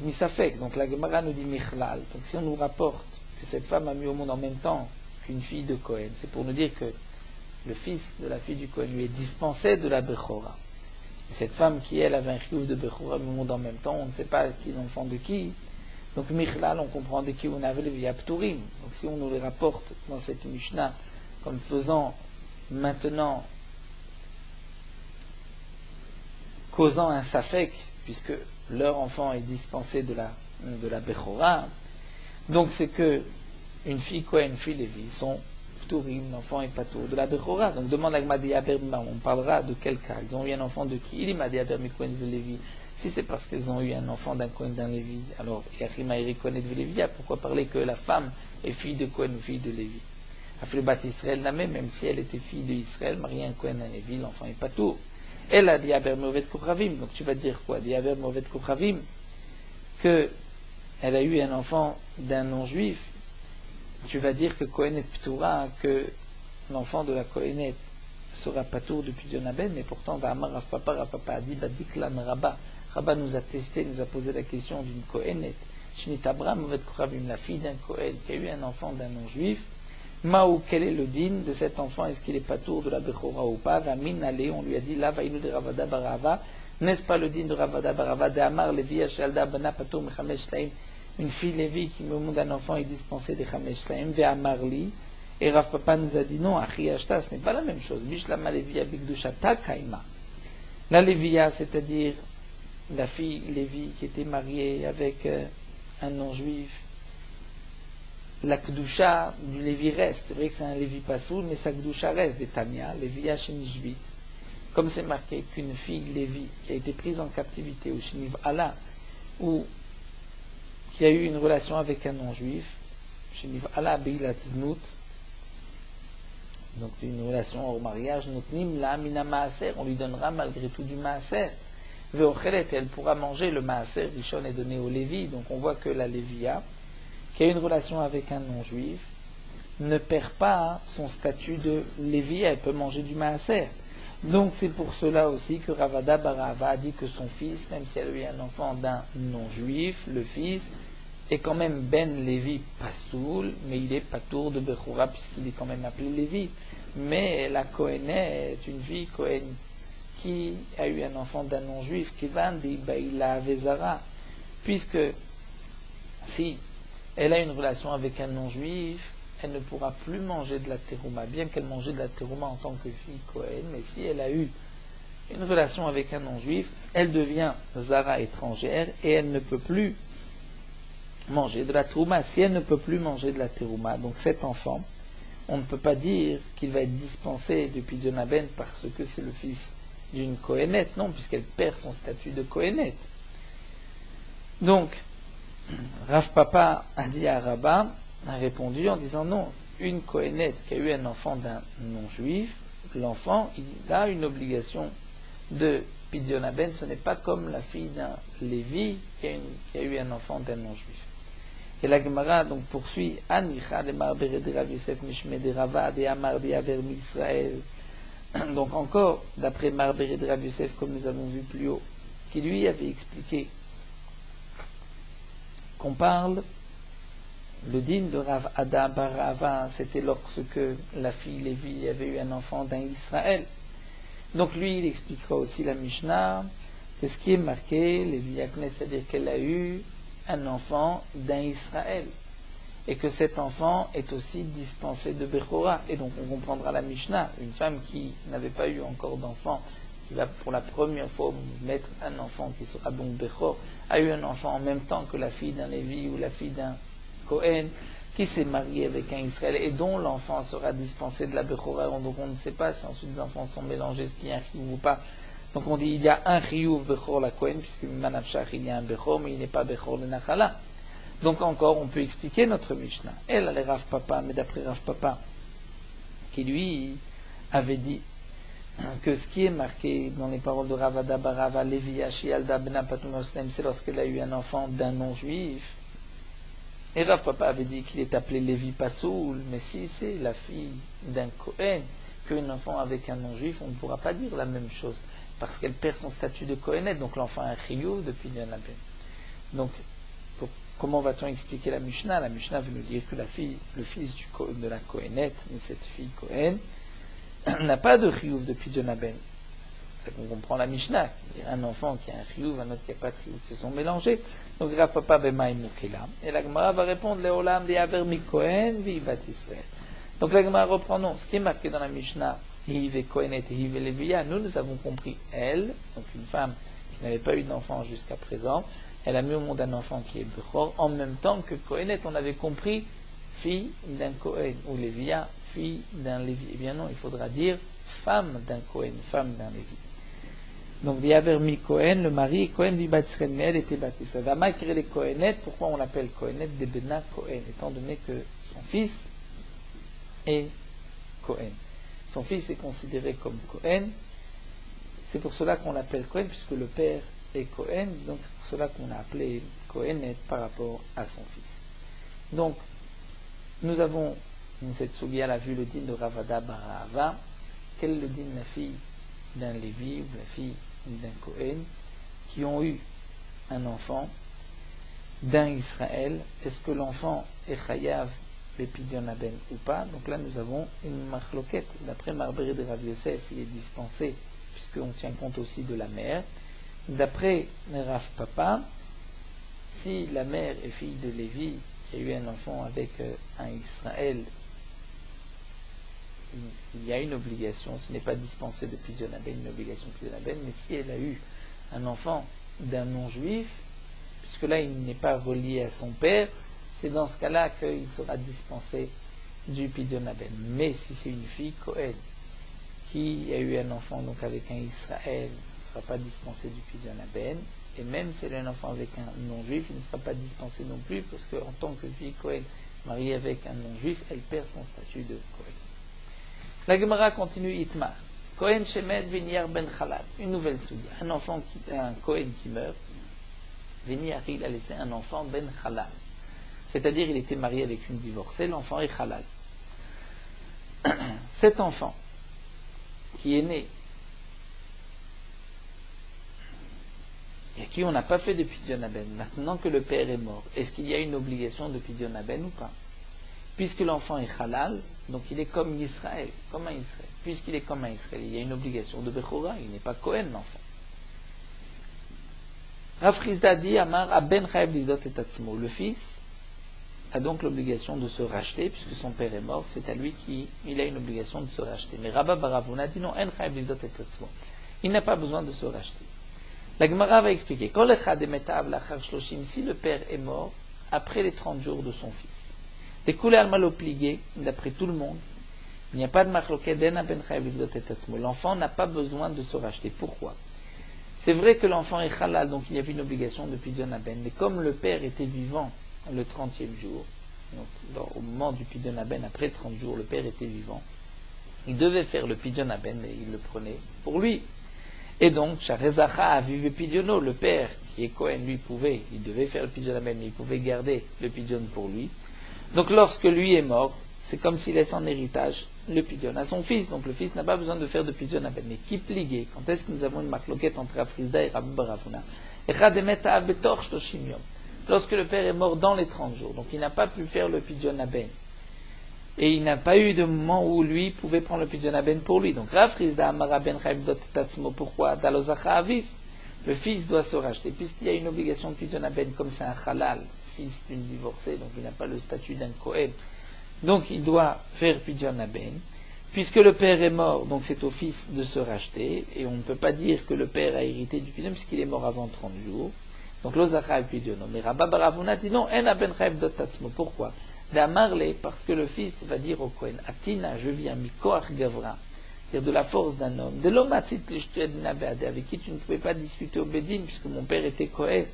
Misafek, donc la Gemara nous dit Michlal. Donc si on nous rapporte que cette femme a mis au monde en même temps qu'une fille de Kohen, c'est pour nous dire que le fils de la fille du Kohen lui est dispensé de la Bechora. Cette femme qui, elle, avait un chiyuv de Bechora Mimoud en même temps, on ne sait pas qui est l'enfant de qui. Donc, Michlal, on comprend de qui on avait les Viapturim. Donc, si on nous les rapporte dans cette Mishnah comme faisant maintenant, causant un safek, puisque leur enfant est dispensé de la Bechora, donc c'est que une fille Kohen, une fille Lévi sont Pturim, l'enfant est Patour de la Bechora. Donc demande à Gmadi Aber, on parlera de quel cas. Ils ont eu un enfant de qui? Il est Madi Aber Kohen de Lévi. Si c'est parce qu'ils ont eu un enfant d'un Kohen d'un Lévi, alors Yachima Eri Kohen de Lévi, pourquoi parler que la femme est fille de Kohen ou fille de Lévi? Aflebat Israël Namé, même si elle était fille de Israël, mariée à un Kohen d'un Lévi, l'enfant est Patour. Elle a dit Aber Movet Kochavim. Donc tu vas dire quoi? Dit Aber Movet Kochavim, que elle a eu un enfant d'un non-juif. Tu vas dire que Kohenet Ptoura, que l'enfant de la Kohenet sera Patour depuis Dionaben, mais pourtant Va'amar Rav Papa a dit Badiklan Rabba. Rabba nous a testé, nous a posé la question d'une Kohenet. Shnit Abraham Movet Kochavim, la fille d'un Kohen qui a eu un enfant d'un non-juif. Maou, quel est le din de cet enfant? Est-ce qu'il est Patour de la Bechora ou pas? Vamin Ale, on lui a dit, là, Vainu de Ravada Barava. N'est-ce pas le din de Ravada Barava? De Amar Levi Shalda Bana Patour Mechamesh Laim. Une fille Lévi qui me montre un enfant est dispensée de Chamesh Laim. Ve Amarli. Et Rav Papa nous a dit, non, Achi Ashta, ce n'est pas la même chose. Bishlama Levia Bigdushata Kaima. La Lévia, c'est-à-dire la fille Lévi qui était mariée avec un non-juif. La Kdusha du Lévi reste. C'est vrai que c'est un Lévi Pasoul, mais sa Kdusha reste des Tanya, Lévia Shenishvit. Comme c'est marqué qu'une fille Lévi qui a été prise en captivité au Sheniv Allah, ou qui a eu une relation avec un non-juif, Sheniv Allah Beilat Znout, donc une relation hors mariage, Notnim la Mina Maaser, on lui donnera malgré tout du Maaser. Veochelet, elle pourra manger le Maaser, Rishon est donné au Lévi, donc on voit que la Lévia, qui a une relation avec un non-juif, ne perd pas son statut de Lévi, elle peut manger du maaser. Donc c'est pour cela aussi que Ravada Barava a dit que son fils, même si elle a eu un enfant d'un non-juif, le fils est quand même Ben Lévi Pasoul, mais il est Patour de Bechora puisqu'il est quand même appelé Lévi. Mais la Kohenet est une fille Kohen qui a eu un enfant d'un non-juif, qui va dire Baïla Vezara, puisque si elle a une relation avec un non-juif, elle ne pourra plus manger de la terouma, bien qu'elle mangeait de la terouma en tant que fille Kohen, mais si elle a eu une relation avec un non-juif, elle devient Zara étrangère et elle ne peut plus manger de la terouma. Si elle ne peut plus manger de la terouma, donc cet enfant, on ne peut pas dire qu'il va être dispensé depuis Dionaben parce que c'est le fils d'une Kohenet, non, puisqu'elle perd son statut de Kohenet. Donc, Rav Papa a dit à Rabba, a répondu en disant non, une Kohenet qui a eu un enfant d'un non-juif, l'enfant, il a une obligation de Pidionaben, ce n'est pas comme la fille d'un Lévi qui a eu un enfant d'un non-juif. Et la Gemara donc poursuit, Anicha de Marbere de Rav Yosef Mishme de Rava de Amar de Aver Israël. Donc encore, d'après Marbere de Rav Yosef, comme nous avons vu plus haut, qui lui avait expliqué qu'on parle, le din de Rav Ada Bar Rava, c'était lorsque la fille Lévi avait eu un enfant d'un Israël. Donc lui, il expliquera aussi la Mishnah, que ce qui est marqué, Lévi Yaknes, c'est-à-dire qu'elle a eu un enfant d'un Israël, et que cet enfant est aussi dispensé de Bechora. Et donc on comprendra la Mishnah, une femme qui n'avait pas eu encore d'enfant, qui va pour la première fois mettre un enfant qui sera donc Bechor, a eu un enfant en même temps que la fille d'un Lévi ou la fille d'un Kohen, qui s'est mariée avec un Israël et dont l'enfant sera dispensé de la Bechora. Donc on ne sait pas si ensuite les enfants sont mélangés, ce qu'il y a un chiyuv ou pas. Donc on dit il y a un chiyuv Bechor la Kohen, puisque Manafshach il y a un Bechor, mais il n'est pas Bechor le Nachala. Donc encore on peut expliquer notre Mishnah. Elle a les Rav Papa, mais d'après Rav Papa, qui lui avait dit que ce qui est marqué dans les paroles de Ravada Barava, Levi Ashialda Bena Patumoslem, c'est lorsqu'elle a eu un enfant d'un non-juif. Et Rav Papa avait dit qu'il est appelé Lévi Pasoul, mais si c'est la fille d'un Kohen, qu'un enfant avec un non-juif, on ne pourra pas dire la même chose, parce qu'elle perd son statut de Kohenet, donc l'enfant a un chiyuv depuis Dionaben. Donc, comment va-t-on expliquer la Mishnah? La Mishnah veut nous dire que la fille, le fils de la Kohenet, mais cette fille Kohen, n'a pas de chiyuv depuis Dionaben. C'est ça qu'on comprend la Mishnah. Un enfant qui a un chiyuv, un autre qui n'a pas de chiyuv, se sont mélangés. Donc Rav Papa b'maïm mukela. Et la Gemara va répondre Leolam di'aver mikohen v'ivat Israël. Donc la Gemara reprend non. Ce qui est marqué dans la Mishnah, Hive Kohenet et Hive Levia, nous avons compris elle, donc une femme qui n'avait pas eu d'enfant jusqu'à présent, elle a mis au monde un enfant qui est Bechor, en même temps que Kohenet, on avait compris fille d'un Kohen, ou Levia, fille d'un Lévi. Eh bien non, il faudra dire femme d'un Kohen, femme d'un Lévi. Donc, Diaver mi Kohen, le mari, Kohen vi Batisren, mais elle était baptisée. Va malgré les Kohenet, pourquoi on l'appelle Kohenet? Des Bena Kohen, étant donné que son fils est Kohen. Son fils est considéré comme Kohen. C'est pour cela qu'on l'appelle Kohen, puisque le père est Kohen. Donc, c'est pour cela qu'on a appelé Kohenet par rapport à son fils. Donc, nous avons, cette Sugia a vu le din de Ravada Barahava. Quel est le din de la fille d'un Lévi ou la fille d'un Kohen qui ont eu un enfant d'un Israël? Est-ce que l'enfant est chayav Bepidyon Haben ou pas? Donc là nous avons une marloquette. D'après Marbré de Rav Yosef, il est dispensé puisqu'on tient compte aussi de la mère. D'après Rav Papa, si la mère est fille de Lévi qui a eu un enfant avec un Israël, il y a une obligation, ce n'est pas dispensé de Pidyon Haben, une obligation de Pidyon Haben, mais si elle a eu un enfant d'un non-juif, puisque là il n'est pas relié à son père, c'est dans ce cas-là qu'il sera dispensé du Pidyon Haben. Mais si c'est une fille Kohen qui a eu un enfant donc avec un Israël, il ne sera pas dispensé du Pidyon Haben, et même si elle a un enfant avec un non-juif, il ne sera pas dispensé non plus, parce qu'en tant que fille Kohen mariée avec un non-juif, elle perd son statut de Kohen. La Gemara continue Itmar. Kohen Shemed Viniar Ben Chalal. Une nouvelle soudia. Un Kohen qui meurt. Viniar, il a laissé un enfant Ben Chalal. C'est-à-dire, il était marié avec une divorcée. L'enfant est Chalal. Cet enfant qui est né et à qui on n'a pas fait de Pidyon Haben, maintenant que le père est mort, est-ce qu'il y a une obligation de Pidyon Haben ou pas? Puisque l'enfant est halal, donc il est comme Israël, comme un Israël. Puisqu'il est comme un Israël, il y a une obligation de Bechora, il n'est pas Kohen l'enfant. Rav Chizda dit, Amar, Aben Chayev Lidot et Atzmo. Le fils a donc l'obligation de se racheter, puisque son père est mort, c'est à lui qu'il a une obligation de se racheter. Mais Rabba Baravuna dit non, En Chayev Lidot et Atzmo. Il n'a pas besoin de se racheter. La Gemara va expliquer, si le père est mort après les 30 jours de son fils, découlé al malopligé, d'après tout le monde, il n'y a pas de machloket d'ena ben chayav livdot et atzmo. L'enfant n'a pas besoin de se racheter. Pourquoi? C'est vrai que l'enfant est halal, donc il y avait une obligation de Pidyon Haben, mais comme le père était vivant le 30e jour, donc au moment du Pidyon Haben, après 30 jours, le père était vivant, il devait faire le Pidyon Haben, mais il le prenait pour lui. Et donc, Sharezacha avive Pidyono, le père qui est Kohen, lui il devait faire le Pidyon Haben, mais il pouvait garder le Pidyon pour lui. Donc lorsque lui est mort, c'est comme s'il laisse en héritage le Pidyon à son fils. Donc le fils n'a pas besoin de faire de Pidyon Haben. Mais qui pliguait? Quand est-ce que nous avons une marloquette entre Afrizda et Rabbi Baravuna? Lorsque le père est mort dans les 30 jours. Donc il n'a pas pu faire le Pidyon Haben. Et il n'a pas eu de moment où lui pouvait prendre le Pidyon Haben pour lui. Donc Afrizda Amara Ben Chayev Dot Tatzmo. Pourquoi? Dalozacha Aviv. Le fils doit se racheter. Puisqu'il y a une obligation de Pidyon Haben, comme c'est un halal, fils d'une divorcée, donc il n'a pas le statut d'un Kohen, donc il doit faire Pidyon Haben. Puisque le père est mort, donc c'est au fils de se racheter, et on ne peut pas dire que le père a hérité du Pidyon puisqu'il est mort avant 30 jours. Donc l'Ozacha et Pidyon. Mais Rabba Baravuna dit non, En Ben Chayev Dot Tatzmo. Pourquoi? D'Amarle, parce que le fils va dire au Kohen, Atina, je viens, Mikoach Gavra, c'est-à-dire de la force d'un homme, de l'homme avec qui tu ne pouvais pas discuter au Bédine, puisque mon père était Kohen.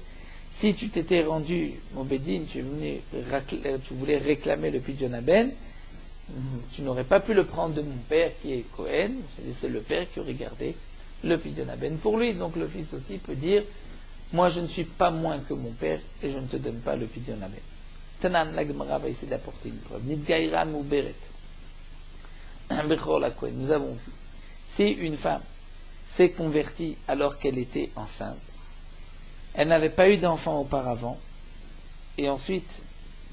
Si tu t'étais rendu au Bédine, tu voulais réclamer le Pidyon Haben, tu n'aurais pas pu le prendre de mon père qui est Kohen, c'est le père qui aurait gardé le Pidyon Haben pour lui. Donc le fils aussi peut dire, moi je ne suis pas moins que mon père et je ne te donne pas le Pidyon Haben. Tanan, la Gemara va essayer d'apporter une preuve. Nidgaïra Mouberet. Bechor la Kohen. Nous avons vu. Si une femme s'est convertie alors qu'elle était enceinte, elle n'avait pas eu d'enfant auparavant, et ensuite,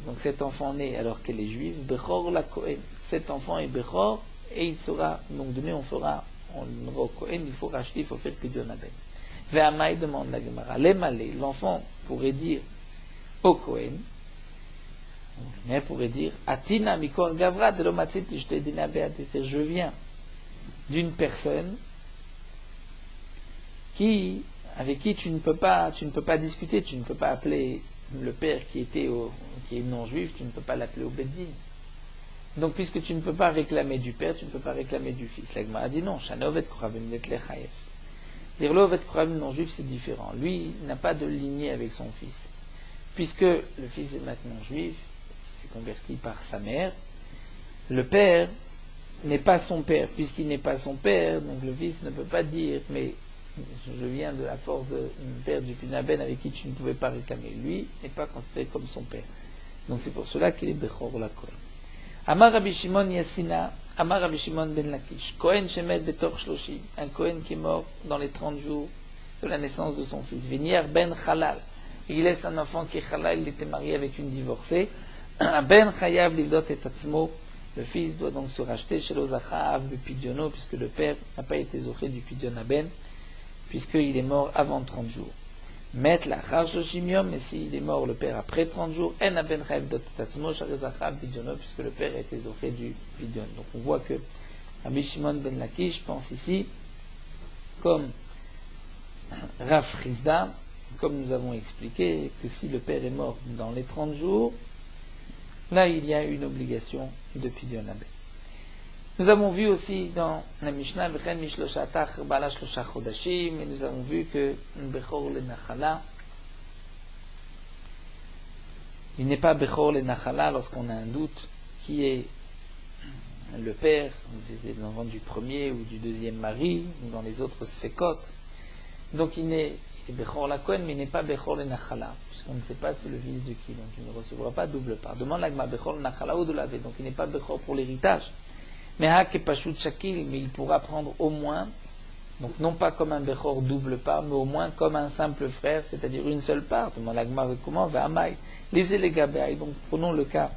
donc cet enfant naît alors qu'elle est juive, Bechor la Kohen. Cet enfant est Bechor, et il sera, donc demain on on le donnera au Kohen, il faut racheter, il faut faire Pidyon Aben. Ve'amai demande la Gemara, l'Emalé, l'enfant pourrait dire au Kohen, mais pourrait dire, Atina mikor gavra de l'omatzit ishte dina be'at, je viens d'une personne avec qui tu ne peux pas discuter, tu ne peux pas appeler le père qui est non-juif, tu ne peux pas l'appeler au Beddin. Donc, puisque tu ne peux pas réclamer du père, tu ne peux pas réclamer du fils. L'Agma a dit non, Shanovet Koravim Letlechayes. Dire l'Ovet Koravim non-juif, c'est différent. Lui, il n'a pas de lignée avec son fils. Puisque le fils est maintenant juif, il s'est converti par sa mère, le père n'est pas son père. Puisqu'il n'est pas son père, donc le fils ne peut pas dire, mais je viens de la force de père du Pinaben avec qui tu ne pouvais pas réclamer. Lui n'est pas considéré comme son père. Donc c'est pour cela qu'il est Bechor la Kohen. Amar Rabbi Shimon Yassina, Amar Rabbi Shimon ben Lakish, Kohen Shemet Betor Shloshim, un Kohen qui est mort dans les 30 jours de la naissance de son fils. Venir ben Halal, il laisse un enfant qui est Halal, il était marié avec une divorcée. Ben Chayav Livdot et Tatzmo, le fils doit donc se racheter chez l'Ozachav le Pidyono, puisque le père n'a pas été zoché du Pidyon Aben, puisqu'il est mort avant 30 jours. Met la Charchoshimium, mais s'il est mort le père après 30 jours, En Aben Chayav Dot Tatzmo, Sharezachav Pidyono, puisque le père a été zoché du Pidyon. Donc on voit que Rabbi Shimon ben Lakish pense ici, comme Rav Chizda, comme nous avons expliqué, que si le père est mort dans les 30 jours, là il y a une obligation de Pidyon Aben. Nous avons vu aussi dans la Mishnah, et nous avons vu que Bechor le Nachala, il n'est pas Bechor le Nachala lorsqu'on a un doute qui est le père, c'était l'enfant du premier ou du deuxième mari, ou dans les autres Sfekot. Donc il est Bechor la Kohen, mais il n'est pas Bechor le Nachala, puisqu'on ne sait pas c'est le fils de qui, donc il ne recevra pas double part. Demande l'Agma Bechor le Nachala ou de la V, donc il n'est pas Bechor pour l'héritage. Mais il pourra prendre au moins, donc non pas comme un Bechor double part, mais au moins comme un simple frère, c'est-à-dire une seule part. Comment va Amai? Lisez les Gabéaï. Donc prenons le cas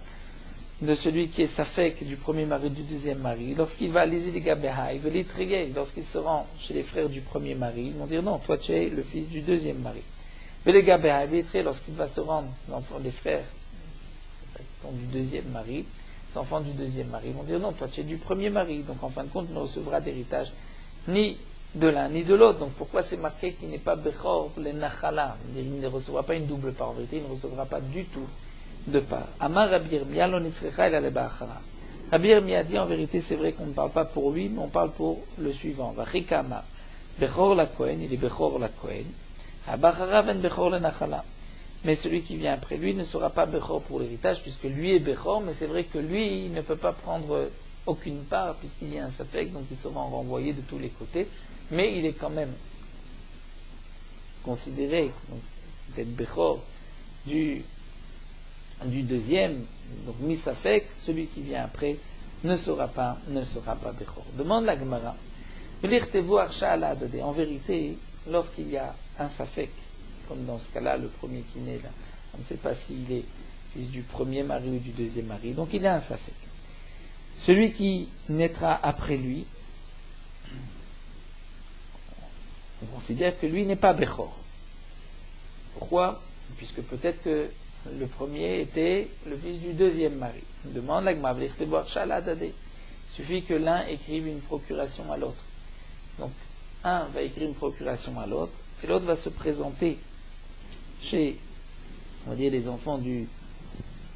de celui qui est Safek du premier mari, du deuxième mari. Lorsqu'il va liser les Gabéaï, il veut les triguer. Lorsqu'il se rend chez les frères du premier mari, ils vont dire non, toi tu es le fils du deuxième mari. Mais les Gabéaï, lorsqu'il va se rendre, les frères qui sont du deuxième mari, les enfants du deuxième mari vont dire non, toi tu es du premier mari, donc en fin de compte il ne recevra d'héritage ni de l'un ni de l'autre. Donc pourquoi c'est marqué qu'il n'est pas Bechor le Nachala? Il ne recevra pas une double part, en vérité il ne recevra pas du tout de part. Amar Rabbi Yirmiyah lo nitzrecha il allait ba'achara. Rabbi Yirmiyah dit en vérité c'est vrai qu'on ne parle pas pour lui, mais on parle pour le suivant. Vachikama Bechor la Kohen, il est Bechor la Kohen. Abachara ven Bechor le Nachala. Mais celui qui vient après lui ne sera pas Bechor pour l'héritage, puisque lui est Bechor, mais c'est vrai que lui, il ne peut pas prendre aucune part, puisqu'il y a un Safek, donc il sera renvoyé de tous les côtés, mais il est quand même considéré d'être Bechor du deuxième, donc Mi-Safek, celui qui vient après, ne sera pas Bechor. Demande la Gemara, en vérité, lorsqu'il y a un Safek, comme dans ce cas-là, le premier qui naît là, on ne sait pas s'il est fils du premier mari ou du deuxième mari, donc il a un Safek. Celui qui naîtra après lui, on considère que lui n'est pas Bechor. Pourquoi? Puisque peut-être que le premier était le fils du deuxième mari. On demande la Gemara, il suffit que l'un écrive une procuration à l'autre. Donc, un va écrire une procuration à l'autre, et l'autre va se présenter chez, on va dire, les enfants du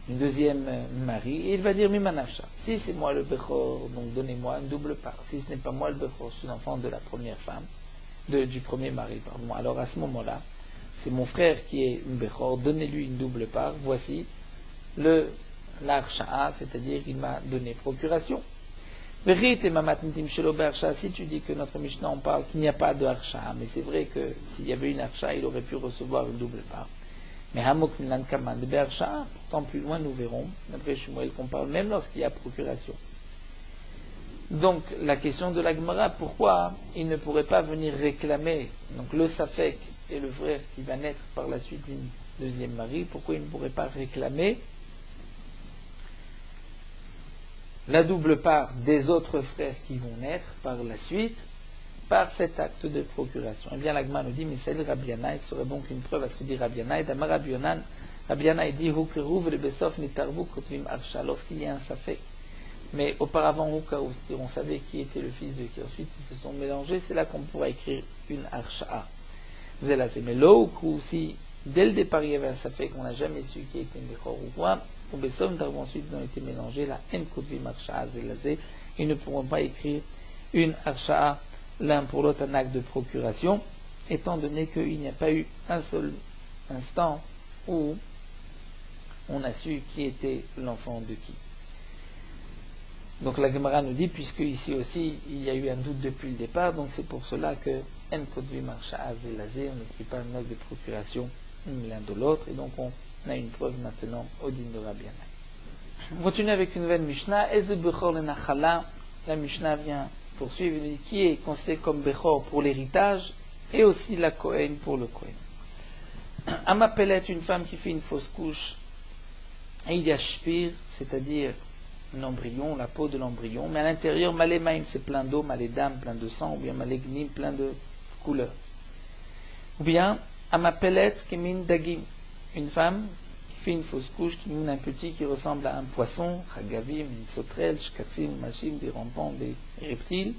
deuxième mari, et il va dire Mimanafcha, si c'est moi le Bechor, donc donnez-moi une double part. Si ce n'est pas moi le Bechor, je suis l'enfant de la première femme, du premier mari, pardon. Alors à ce moment-là, c'est mon frère qui est une Bechor, donnez-lui une double part, voici l'Archa'a, c'est-à-dire il m'a donné procuration. Si tu dis que notre Mishnah on parle qu'il n'y a pas de Archa, mais c'est vrai que s'il y avait une Archa, il aurait pu recevoir une double part. Mais Hamok Milan Kaman de Archa, pourtant plus loin nous verrons, d'après Shmuel qu'on parle même lorsqu'il y a procuration. Donc la question de la Gemara, pourquoi il ne pourrait pas venir réclamer, donc le Safek et le frère qui va naître par la suite d'une deuxième mari, pourquoi il ne pourrait pas réclamer la double part des autres frères qui vont naître par la suite, par cet acte de procuration. Eh bien, l'Agma nous dit, mais c'est le Rabbi Yana, il serait bon qu'une preuve à ce que dit Rabbi Yana. Et d'Amar Rabbi Yana, il dit, Hukeruv le Besof Nitarvu Kotlim Arsha, lorsqu'il y a un safek. Mais auparavant, on savait qui était le fils de qui. Ensuite, ils se sont mélangés. C'est là qu'on pourra écrire une Arsha. Zelazé. Mais là où si, dès le départ, il y avait un safek, on n'a jamais su qui était un Bechor ou quoi, au Besof Nitarvu, ensuite, ils ont été mélangés. La En Kotvim Arsha Zelazé. Ils ne pourront pas écrire une Arsha l'un pour l'autre, un acte de procuration, étant donné qu'il n'y a pas eu un seul instant où on a su qui était l'enfant de qui. Donc la Gemara nous dit, puisque ici aussi il y a eu un doute depuis le départ, donc c'est pour cela que En Kotvim Arsha Zelazé, on n'écrit pas un acte de procuration l'un de l'autre, et donc on a une preuve maintenant au din de Rabbi Yana. On continue avec une nouvelle Mishnah. Eze Bechor le Nachala. La Mishnah vient poursuivre, il dit qui est considéré comme Bechor pour l'héritage et aussi la Kohen pour le Kohen. Amapelet, une femme qui fait une fausse couche, et il y a Shpir, c'est-à-dire un embryon, la peau de l'embryon, mais à l'intérieur, Malemaim, c'est plein d'eau, Maledam, plein de sang, ou bien Malegnim, plein de couleurs. Ou bien Amapelet, Kemin Dagim, une femme fait une fausse couche qui mine un petit qui ressemble à un poisson, Chagavim, une sauterelle, Shkatsim, Machim, des rampants, des reptiles.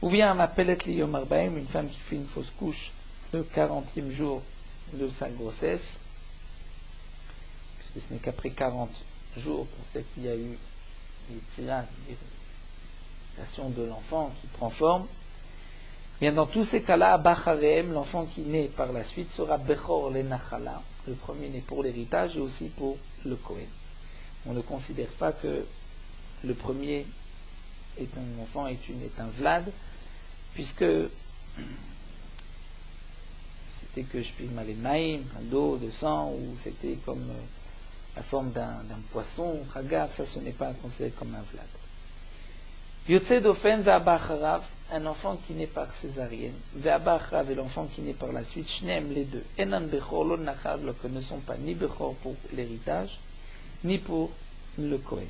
Ou bien un Appelet Liyom Arbaim, une femme qui fait une fausse couche le 40e jour de sa grossesse, puisque ce n'est qu'après 40 jours qu'on sait qu'il y a eu les tirades, l'irritation de l'enfant qui prend forme. Bien, dans tous ces cas-là, Bachareem, l'enfant qui naît par la suite, sera Bechor le Nachala, le premier né pour l'héritage et aussi pour le Kohen. On ne considère pas que le premier est un enfant, est un Vlad, puisque c'était que je puis Malemaim, d'eau, de sang, ou c'était comme la forme d'un poisson, Chagav, ça ce n'est pas considéré comme un Vlad. Yotze d'Ofen ve'abacharav, un enfant qui naît par césarienne, ve'abacharav et l'enfant qui naît par la suite, shneem les deux, enan bechor lo nachal, que ne sont pas ni bechor pour l'héritage, ni pour le Kohen.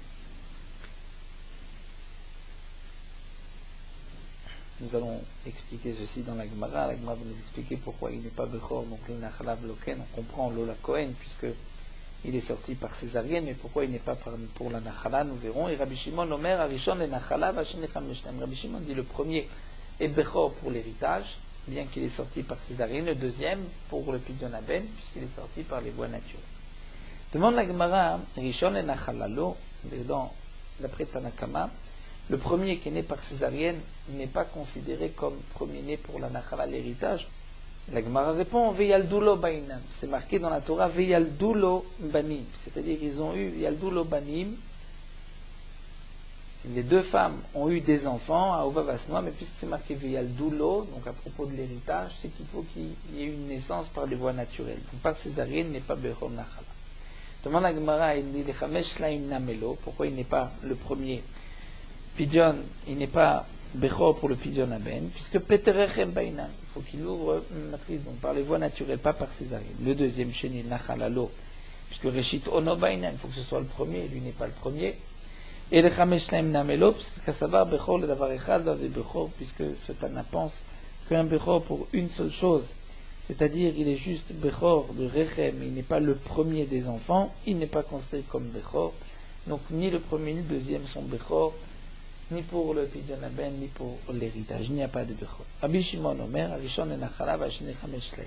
Nous allons expliquer ceci dans la Gemara. La Gemara va nous expliquer pourquoi il n'est pas bechor, donc le nachalav lo ken, on comprend lo la Kohen, puisque il est sorti par césarienne, mais pourquoi il n'est pas pour la Nachala, nous verrons. Et Rabbi Shimon Omer, Arishon le Nachala, Vachinecham Meshnem. Rabbi Shimon dit le premier est Bechor pour l'héritage, bien qu'il est sorti par césarienne. Le deuxième pour le Pidyon Aben, puisqu'il est sorti par les voies naturelles. Demande la Gemara, Rishon le Nachala lo, d'après Tanakama, le premier qui est né par césarienne n'est pas considéré comme premier né pour la Nachala, l'héritage. La Gemara répond Veyaldulo bainam. C'est marqué dans la Torah Veyaldulo banim. C'est-à-dire ils ont eu Yaldulo banim. Les deux femmes ont eu des enfants à Ovavasnoa, mais puisque c'est marqué Veyaldulo, donc à propos de l'héritage, c'est qu'il faut qu'il y ait une naissance par les voies naturelles. Donc par césarienne n'est pas Bechor Nachala. Demande la Gemara, il dit Chamesh Laim Namelo, pourquoi il n'est pas le premier Pidyon, il n'est pas Bechor pour le Pidyon Aben, puisque Peterechem Bainam, il faut qu'il ouvre une matrice, donc par les voies naturelles, pas par césarienne. Le deuxième chéni, Nachalalo, puisque Reshit Ono Bainam, il faut que ce soit le premier, lui n'est pas le premier. Et le Chamesh Laim Namelo, puisque Kassavar Bechor le Davar Echad, Bechor, puisque ce Tana pense qu'un Bechor pour une seule chose, c'est-à-dire il est juste Bechor de Rechem, il n'est pas le premier des enfants, il n'est pas considéré comme Bechor, donc ni le premier ni le deuxième sont Bechor, ni pour le Pidyon Aben, ni pour l'héritage. Il n'y a pas de Bechor. Rabbi Shimon Omer, Arishon et Nachala, Vashine Chamesh Laim.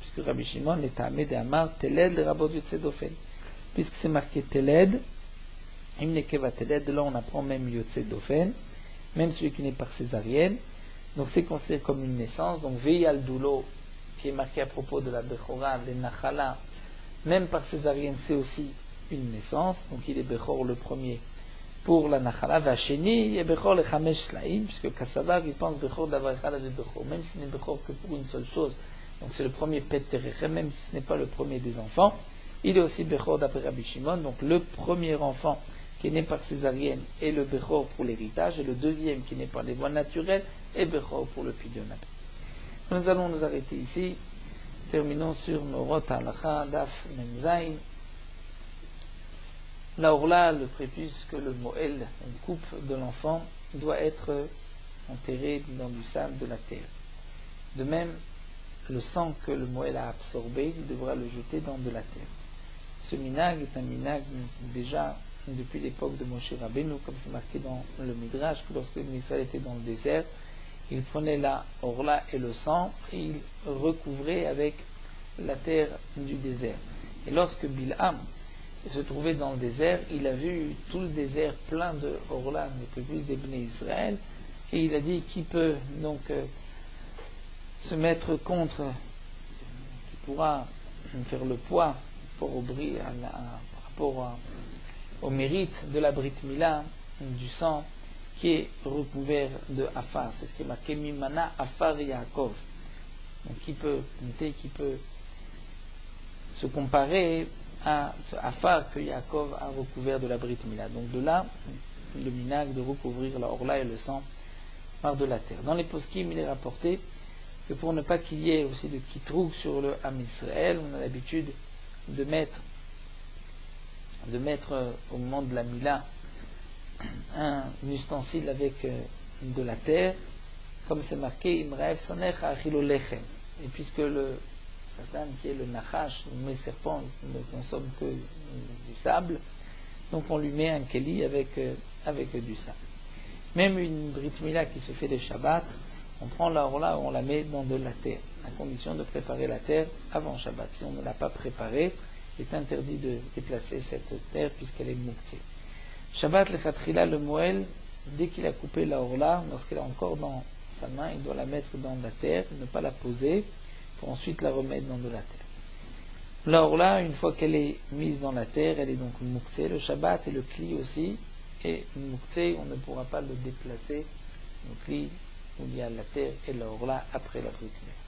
Puisque Rabbi Shimon est amé de Amar, Teled, le Rabot Yotze d'Ofen. Puisque c'est marqué Teled, Imnekeva Teled, de là on apprend même Yotze d'Ofen, même celui qui n'est par césarienne. Donc c'est considéré comme une naissance. Donc Veyal Doulo, qui est marqué à propos de la Bechora, les Nachala, même par césarienne, c'est aussi une naissance. Donc il est Bechor le premier pour la Nachala, Vacheni, et Bechor le Chamesh Laim, puisque Kassavar, il pense Bechor d'avoir de Bechor, même s'il n'est Bechor que pour une seule chose. Donc c'est le premier Pet Terechem, même si ce n'est pas le premier des enfants. Il est aussi Bechor d'après Rabbi Shimon, donc le premier enfant qui est né par césarienne est le Bechor pour l'héritage, et le deuxième qui est né par les voies naturelles est Bechor pour le Pidyon Aben. Nous allons nous arrêter ici. Terminons sur Norot Halacha, Daf Menzaï. La Orla, le prépuce que le Moël, une coupe de l'enfant, doit être enterré dans du sable de la terre. De même, le sang que le Moël a absorbé, il devra le jeter dans de la terre. Ce minag est un minag déjà depuis l'époque de Moshe Rabbeinu, comme c'est marqué dans le Midrash, que lorsque Israël était dans le désert, il prenait la orla et le sang et il recouvrait avec la terre du désert. Et lorsque Bilham se trouvait dans le désert, il a vu tout le désert plein de orla, mais plus des Bnei Israël, et il a dit qui peut donc se mettre contre, qui pourra faire le poids par rapport au mérite de la Brit Mila, du sang qui est recouvert de Afar. C'est ce qui est marqué Mimana Afar Yaakov. Donc qui peut se comparer à ce Afar que Yaakov a recouvert de la Brit Mila. Donc de là, le minag de recouvrir la orla et le sang par de la terre. Dans les poskim, il est rapporté que pour ne pas qu'il y ait aussi de kitrouk sur le Ham Israël, on a l'habitude de mettre au moment de la Mila un ustensile avec de la terre, comme c'est marqué Imraev Sonech Achilo Lechem. Et puisque le Satan, qui est le Nachash, le serpent, ne consomme que du sable, donc on lui met un keli avec du sable. Même une Brit Mila qui se fait des Shabbat, on prend la orla et on la met dans de la terre, à condition de préparer la terre avant Shabbat. Si on ne l'a pas préparée, il est interdit de déplacer cette terre puisqu'elle est mouktsé. Shabbat lechatchila, le Moël, dès qu'il a coupé la orla, lorsqu'elle est encore dans sa main, il doit la mettre dans la terre, ne pas la poser, pour ensuite la remettre dans de la terre. La orla, une fois qu'elle est mise dans la terre, elle est donc mouktsé. Le Shabbat et le kli aussi est mouktsé, on ne pourra pas le déplacer. Le kli, où il y a la terre et la orla après la brit mila.